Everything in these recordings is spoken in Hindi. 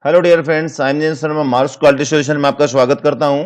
Hello dear friends, I am Jayant Sharma, Marks quality solution में आपका स्वागत करता हूं।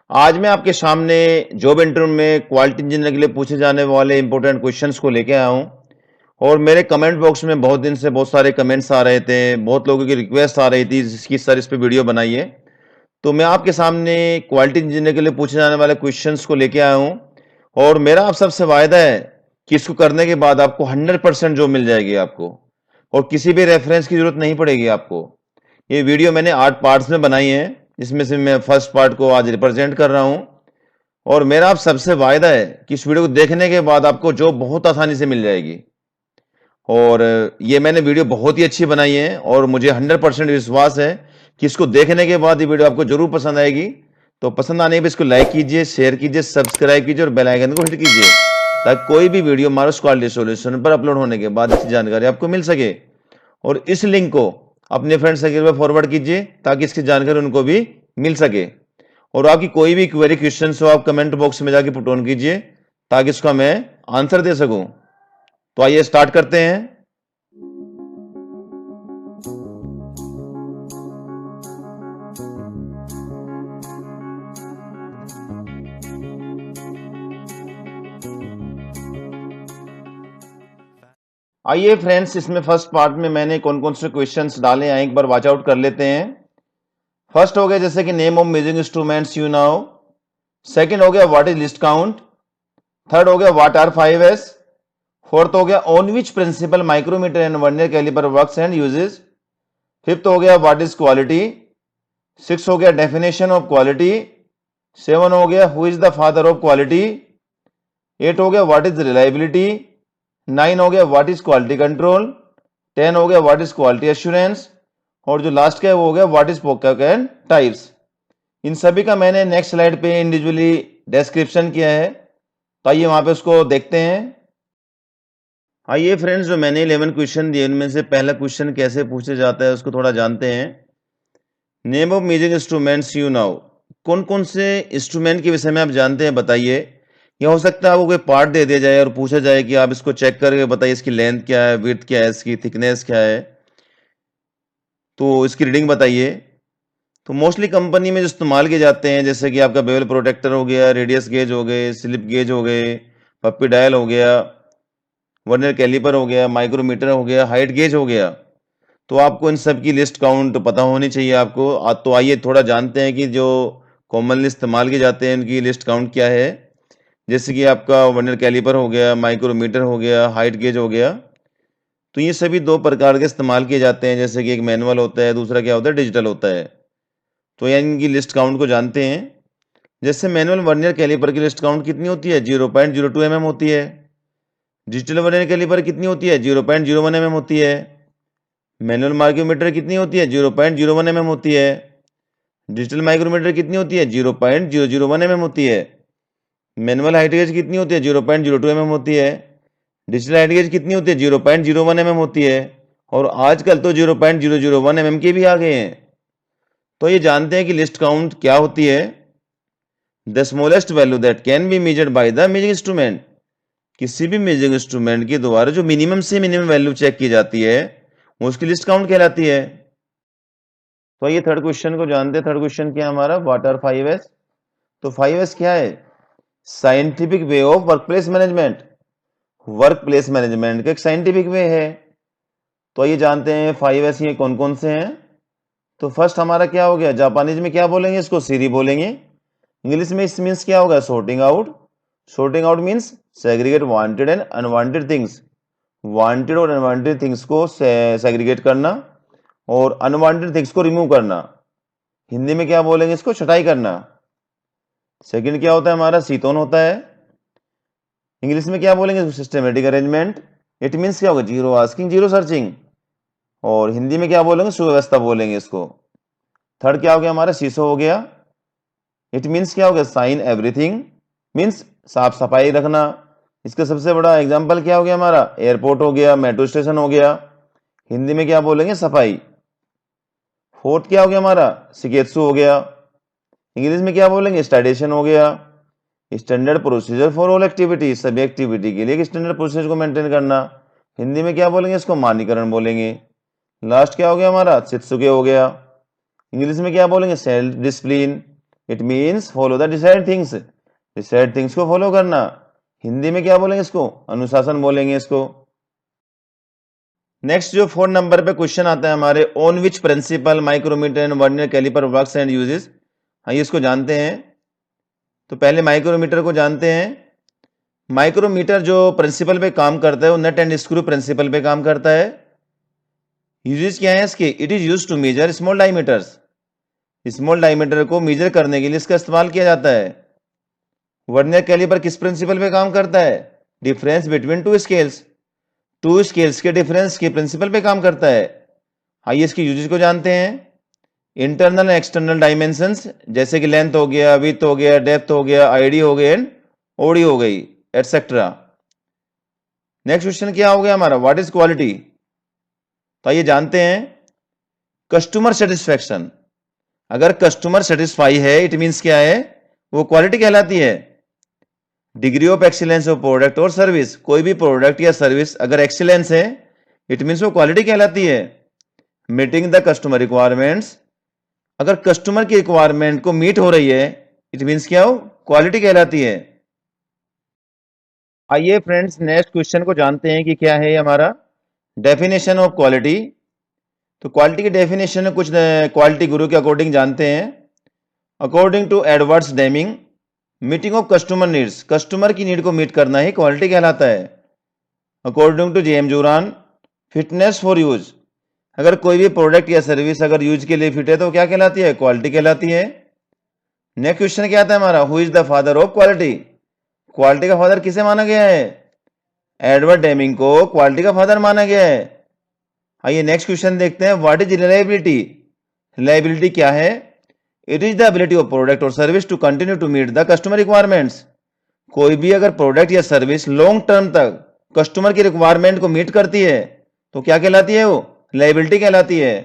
आज मैं आपके सामने जॉब इंटरव्यू में क्वालिटी इंजीनियर के लिए पूछे जाने वाले इंपॉर्टेंट क्वेश्चंस को लेके आया हूं। और मेरे कमेंट बॉक्स में बहुत दिन से बहुत सारे कमेंट्स आ रहे थे, बहुत लोगों की रिक्वेस्ट आ रही थी जिसकी सर इस पे वीडियो बनाइए। तो मैं आपके सामने क्वालिटी इंजीनियर के लिए पूछे जाने वाले क्वेश्चंस को लेके आया हूँ। और मेरा आप सबसे वायदा है कि इसको करने के बाद आपको 100% जॉब मिल जाएगी आपको, और किसी भी रेफरेंस की जरूरत नहीं पड़ेगी आपको। ये वीडियो मैंने 8 पार्ट्स में बनाई है, जिसमें से मैं फर्स्ट पार्ट को आज रिप्रेजेंट कर रहा हूं। और मेरा आप सबसे वायदा है कि इस वीडियो को देखने के बाद आपको जॉब बहुत आसानी से मिल जाएगी। और ये मैंने वीडियो बहुत ही अच्छी बनाई है और मुझे 100% विश्वास है कि इसको देखने के बाद ये वीडियो आपको जरूर पसंद आएगी। तो पसंद आने पर इसको लाइक कीजिए, शेयर कीजिए, सब्सक्राइब कीजिए और बेल आइकन को हिट कीजिए, ताकि कोई भी वीडियो मार्क्स क्वालिटी सॉल्यूशन पर अपलोड होने के बाद इसकी जानकारी आपको मिल सके। और इस लिंक को अपने फ्रेंड सर्कल में फॉरवर्ड कीजिए ताकि इसकी जानकारी उनको भी मिल सके। और आपकी कोई भी क्वेरी क्वेश्चन हो आप कमेंट बॉक्स में जाके पुट ऑन कीजिए ताकि इसका मैं आंसर दे सकूं। तो आइए स्टार्ट करते हैं। आइए फ्रेंड्स, इसमें फर्स्ट पार्ट में मैंने कौन कौन से क्वेश्चंस डाले हैं एक बार वॉच आउट कर लेते हैं। फर्स्ट हो गया जैसे कि name of music instruments you now. Second हो गया what is list count. Third हो गया व्हाट आर 5S। फोर्थ हो गया on which principle micrometer and vernier caliper works and uses. Fifth हो गया व्हाट इज क्वालिटी। सिक्स हो गया डेफिनेशन ऑफ क्वालिटी। सेवन हो गया who is the father of quality. Eight हो गया व्हाट इज रिलायबिलिटी। 9 हो गया व्हाट इज क्वालिटी कंट्रोल। 10 हो गया व्हाट इज क्वालिटी एश्योरेंस। और जो लास्ट का है वो हो गया व्हाट इज पोकैब एंड टाइप्स। इन सभी का मैंने नेक्स्ट स्लाइड पे इंडिविजुअली डिस्क्रिप्शन किया है, तो आइए वहां पे उसको देखते हैं। आइए फ्रेंड्स, जो मैंने 11 क्वेश्चन दिए उनमें से पहला क्वेश्चन कैसे पूछे जाता है उसको थोड़ा जानते हैं। Name of music instruments you now. कौन कौन से इंस्ट्रूमेंट के विषय में आप जानते हैं बताइए। यह हो सकता है आपको कोई पार्ट दे दिया जाए और पूछा जाए कि आप इसको चेक करके बताइए इसकी लेंथ क्या है, विड्थ क्या है, इसकी थिकनेस क्या है, तो इसकी रीडिंग बताइए। तो मोस्टली कंपनी में जो इस्तेमाल किए जाते हैं जैसे कि आपका बेवल प्रोटेक्टर हो गया, रेडियस गेज हो गए, स्लिप गेज हो गए, पप्पी डायल हो गया, वर्नियर कैलिपर हो गया, माइक्रोमीटर हो गया, हाइट गेज हो गया। तो आपको इन सब की लिस्ट काउंट पता होनी चाहिए आपको। तो आइए थोड़ा जानते हैं कि जो कॉमनली इस्तेमाल किए जाते हैं उनकी लिस्ट काउंट क्या है। जैसे कि आपका वर्नियर कैलिपर हो गया, माइक्रोमीटर हो गया, हाइट गेज हो गया। तो ये सभी दो प्रकार के इस्तेमाल किए जाते हैं, जैसे कि एक मैनुअल होता है, दूसरा क्या होता है, डिजिटल होता है। तो ये इनकी लिस्ट काउंट को जानते हैं। जैसे मैनुअल वर्नियर कैलिपर की लिस्ट काउंट कितनी होती है, 0.02 mm होती है। डिजिटल वर्नियर कैलिपर कितनी होती है, 0.01 mm होती है। मैनुअल माइक्रोमीटर कितनी होती है, 0.01 mm होती है। डिजिटल माइक्रोमीटर कितनी होती है, 0.001 mm होती है। मैनुअल हाइट गेज कितनी होती है, 0.02 mm होती है। डिजिटल हाइट गेज कितनी होती है, 0.01 mm होती है। और आजकल तो 0.001 mm के भी आ गए हैं। तो ये जानते हैं कि लिस्ट काउंट क्या होती है। The smallest value that can be measured by the music instrument. किसी भी म्यूजिक इंस्ट्रूमेंट के द्वारा जो मिनिमम से मिनिमम वैल्यू चेक की जाती है उसकी लिस्ट काउंट कहलाती है। तो ये थर्ड क्वेश्चन को जानते हैं। थर्ड क्वेश्चन क्या है हमारा, व्हाट आर 5S। तो 5S क्या है, scientific way of workplace management. Work place management का एक साइंटिफिक वे है। तो ये जानते हैं 5S ये कौन कौन से हैं। तो फर्स्ट हमारा क्या हो गया, जापानीज में क्या बोलेंगे, इसको सीरी बोलेंगे। इंग्लिश में इस मीन्स क्या होगा, sorting out. Sorting out means segregate wanted and unwanted things. Wanted और अनवांटेड थिंग्स को सेग्रीगेट करना और अनवांटेड थिंग्स को रिमूव करना। हिंदी में क्या बोलेंगे, इसको छटाई करना। सेकंड क्या होता है हमारा, सीतोन होता है। इंग्लिश में क्या बोलेंगे, सिस्टमेटिक अरेंजमेंट। इट मीन्स क्या होगा, जीरो आस्किंग, जीरो सर्चिंग। और हिंदी में क्या बोलेंगे, सुव्यवस्था बोलेंगे इसको। थर्ड क्या हो गया हमारा, शीशो हो गया। इट मीन्स क्या हो गया, साइन एवरीथिंग, मीन्स साफ सफाई रखना। इसका सबसे बड़ा एग्जांपल क्या हो गया हमारा, एयरपोर्ट हो गया, मेट्रो स्टेशन हो गया। हिंदी में क्या बोलेंगे, सफाई। फोर्थ क्या हो गया हमारा, शिकेत्सु हो गया। इंग्लिश में क्या बोलेंगे, स्टैंडर्डाइजेशन हो गया। Standard procedure for all activity, सभी एक्टिविटी के लिए एक स्टैंडर्ड प्रोसीजर को मेंटेन करना। हिंदी में क्या बोलेंगे, इसको मानकीकरण बोलेंगे। लास्ट क्या हो गया हमारा, शित्सुके हो गया। इंग्लिश में क्या बोलेंगे? Self discipline. It means follow the decide things, decide things को फॉलो करना। हिंदी में क्या बोलेंगे इसको? अनुशासन बोलेंगे इसको। नेक्स्ट जो 4 नंबर पे क्वेश्चन आता है हमारे, on which principle micrometer and vernier caliper works and uses. आइए इसको जानते हैं। तो पहले माइक्रोमीटर को जानते हैं। माइक्रोमीटर जो प्रिंसिपल पे काम करता है वो नट एंड स्क्रू प्रिंसिपल पे काम करता है। यूजेस क्या है इसके? It is use to measure small diameters, small diameter को मेजर करने के लिए इसका इस्तेमाल किया जाता है। वर्नियर कैलिपर किस प्रिंसिपल पे काम करता है? Difference between two scales, two scales के डिफरेंस के प्रिंसिपल पे काम करता है। आइए इसकी यूजेस को जानते हैं। इंटरनल एंड एक्सटर्नल डायमेंशंस, जैसे कि लेंथ हो गया, विड्थ हो गया, डेप्थ हो गया, आईडी हो गई एंड ओडी हो गई, एटसेट्रा। नेक्स्ट क्वेश्चन क्या हो गया हमारा? What is quality? तो आइए जानते हैं। कस्टमर सेटिस्फैक्शन, अगर कस्टमर सेटिस्फाई है इट मींस क्या है? वो क्वालिटी कहलाती है। Degree of excellence of product और सर्विस, कोई भी प्रोडक्ट या सर्विस अगर एक्सीलेंस है इट मींस वो क्वालिटी कहलाती है। मीटिंग द कस्टमर रिक्वायरमेंट्स, अगर कस्टमर की रिक्वायरमेंट को मीट हो रही है इट मींस क्या हो? क्वालिटी कहलाती है। आइए फ्रेंड्स नेक्स्ट क्वेश्चन को जानते हैं कि क्या है हमारा डेफिनेशन ऑफ क्वालिटी। तो क्वालिटी की डेफिनेशन कुछ क्वालिटी गुरु के अकॉर्डिंग जानते हैं। According to Edwards Deming, meeting of customer needs, customer की नीड को मीट करना ही क्वालिटी कहलाता है। According to Jim Juran, fitness for use, अगर कोई भी प्रोडक्ट या सर्विस अगर यूज के लिए फिट है तो क्या कहलाती है? क्वालिटी कहलाती है। नेक्स्ट क्वेश्चन क्या आता है हमारा? Who is the father of quality, quality का फादर किसे माना गया है? एडवर्ड डेमिंग को क्वालिटी का फादर माना गया है। आइए नेक्स्ट क्वेश्चन देखते हैं। व्हाट इज रिलायबिलिटी, रिलायबिलिटी क्या है? It is the ability of product और service to continue to meet the customer requirements, कोई भी अगर प्रोडक्ट या सर्विस लॉन्ग टर्म तक कस्टमर की रिक्वायरमेंट को मीट करती है तो क्या कहलाती है? वो रिलायबिलिटी कहलाती है।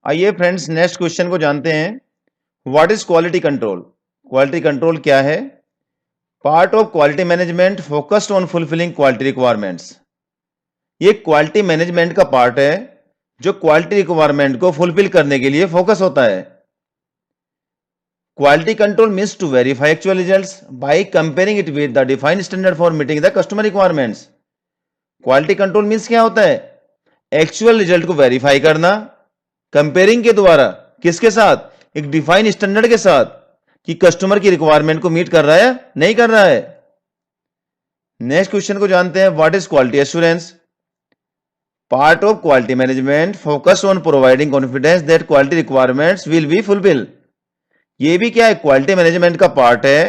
आइए फ्रेंड्स नेक्स्ट क्वेश्चन को जानते हैं। What is quality control, quality control क्या है? Part of quality management focused on fulfilling quality requirements, ये क्वालिटी मैनेजमेंट का पार्ट है जो क्वालिटी रिक्वायरमेंट को फुलफिल करने के लिए फोकस होता है। Quality control means to verify actual results by comparing it with the defined standard for meeting the customer requirements. Quality control means क्या होता है? एक्चुअल रिजल्ट को वेरीफाई करना कंपेयरिंग के द्वारा, किसके साथ? एक डिफाइंड स्टैंडर्ड के साथ, कि कस्टमर की रिक्वायरमेंट को मीट कर रहा है नहीं कर रहा है। नेक्स्ट क्वेश्चन को जानते हैं। What is quality assurance, part of quality management focus on providing confidence that quality requirements will be fulfil, ये भी क्या है? क्वालिटी मैनेजमेंट का पार्ट है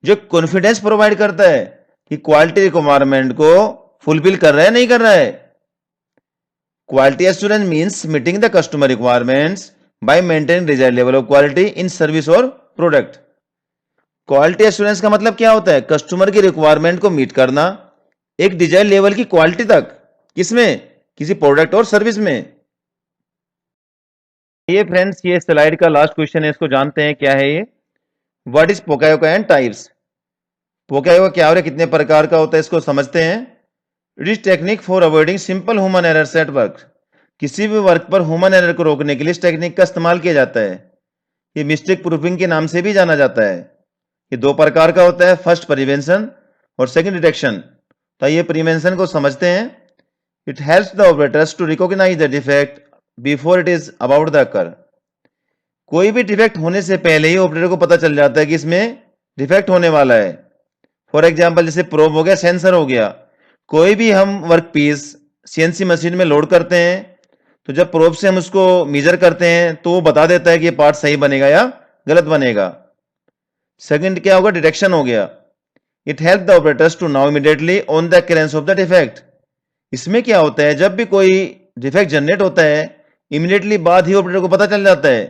जो कॉन्फिडेंस प्रोवाइड करता है कि क्वालिटी रिक्वायरमेंट को फुलफिल कर रहा है नहीं कर रहा है। Quality assurance means meeting the customer requirements bye maintaining desired level of quality in service और प्रोडक्ट। क्वालिटी एश्योरेंस का मतलब क्या होता है? कस्टमर की रिक्वायरमेंट को मीट करना एक डिजायर्ड लेवल की क्वालिटी तक, किसमें? किसी प्रोडक्ट और सर्विस में। ये फ्रेंड्स ये स्लाइड का लास्ट क्वेश्चन है, इसको जानते हैं क्या है ये। व्हाट इज पोकायोका एंड टाइप्स, पोकायोका क्या हो रहा है, कितने प्रकार का होता है, इसको समझते हैं। It is technique for avoiding simple human errors at work, किसी भी वर्क पर ह्यूमन एरर को रोकने के लिए इस टेक्निक का इस्तेमाल किया जाता है। ये मिस्टेक प्रूफिंग के नाम से भी जाना जाता है। ये 2 प्रकार का होता है, फर्स्ट प्रिवेंशन और सेकंड डिटेक्शन। तो ये प्रिवेंशन को समझते हैं। It helps the operators to recognise the defect before it is about the occur, कोई भी डिफेक्ट होने से पहले ही ऑपरेटर को पता चल जाता है कि इसमें डिफेक्ट होने वाला है। फॉर एग्जांपल जैसे प्रोब हो गया, सेंसर हो गया, कोई भी हम वर्क पीस सीएनसी मशीन में लोड करते हैं तो जब प्रोब से हम उसको मेजर करते हैं तो वो बता देता है कि ये पार्ट सही बनेगा या गलत बनेगा। सेकंड क्या होगा? डिटेक्शन हो गया। It help the operators to now immediately on the occurrence of the defect, इसमें क्या होता है? जब भी कोई डिफेक्ट जनरेट होता है इमीडिएटली बाद ही ऑपरेटर को पता चल जाता है।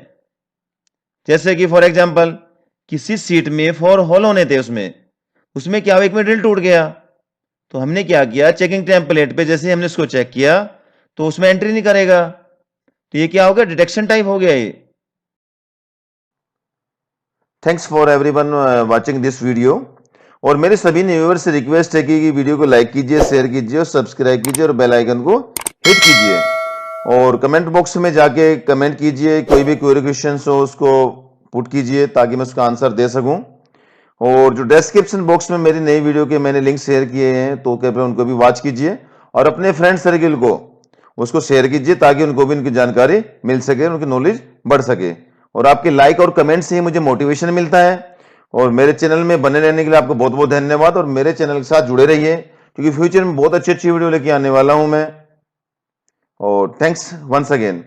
जैसे कि फॉर एग्जांपल किसी सीट में 4 होल होने थे, उसमें क्या हुआ? एक में ड्रिल टूट गया, तो हमने क्या किया? चेकिंग टेम्पलेट पे जैसे हमने इसको चेक किया तो उसमें एंट्री नहीं करेगा, तो ये क्या हो गया? डिटेक्शन टाइप हो गया ये। Thanks for everyone watching this video, और मेरे सभी व्यूअर्स से रिक्वेस्ट है कि वीडियो को लाइक कीजिए, शेयर कीजिए और सब्सक्राइब कीजिए और बेल आइकन को हिट कीजिए। और कमेंट बॉक्स में जाके कमेंट कीजिए, कोई भी क्वेरी क्वेश्चन हो उसको पुट कीजिए ताकि मैं उसका आंसर दे सकूं। और जो डिस्क्रिप्शन बॉक्स में मेरी नई वीडियो के मैंने लिंक शेयर किए हैं तो कृपया उनको भी वॉच कीजिए और अपने फ्रेंड सर्किल को उसको शेयर कीजिए ताकि उनको भी उनकी जानकारी मिल सके, उनकी नॉलेज बढ़ सके। और आपके लाइक और कमेंट से ही मुझे मोटिवेशन मिलता है। और मेरे चैनल में बने रहने के लिए आपको बहुत बहुत धन्यवाद और मेरे चैनल के साथ जुड़े रहिए क्योंकि फ्यूचर में बहुत अच्छी अच्छी वीडियो लेके आने वाला हूं मैं। और थैंक्स वंस अगेन।